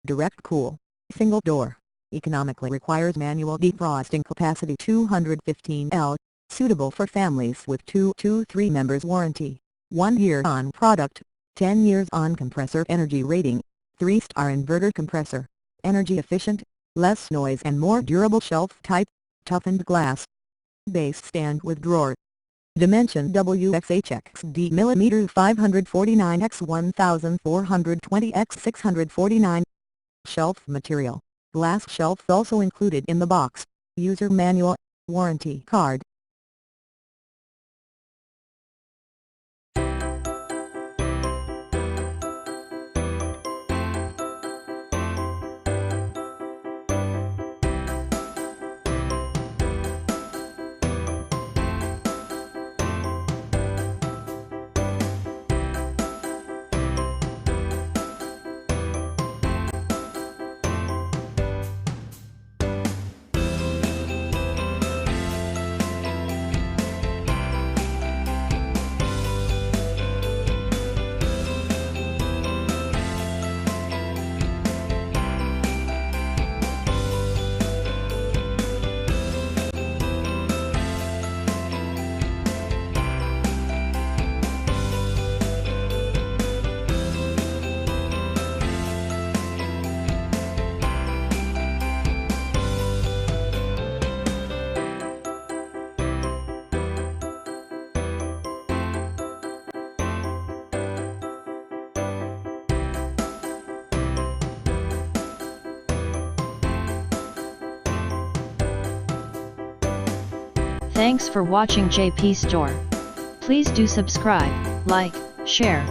Direct cool, single door, economically requires manual defrosting capacity 215 L, suitable for families with 2 to 3 members warranty, 1 year on product, 10 years on compressor energy rating, 3-star inverter compressor, energy efficient, less noise and more durable shelf type, toughened glass. Base stand with drawer. Dimension WxHxD mm 549 x 1420 x 649. Shelf material, glass shelf also included in the box, user manual, warranty card. Thanks for watching JP Store. Please do subscribe, like, share,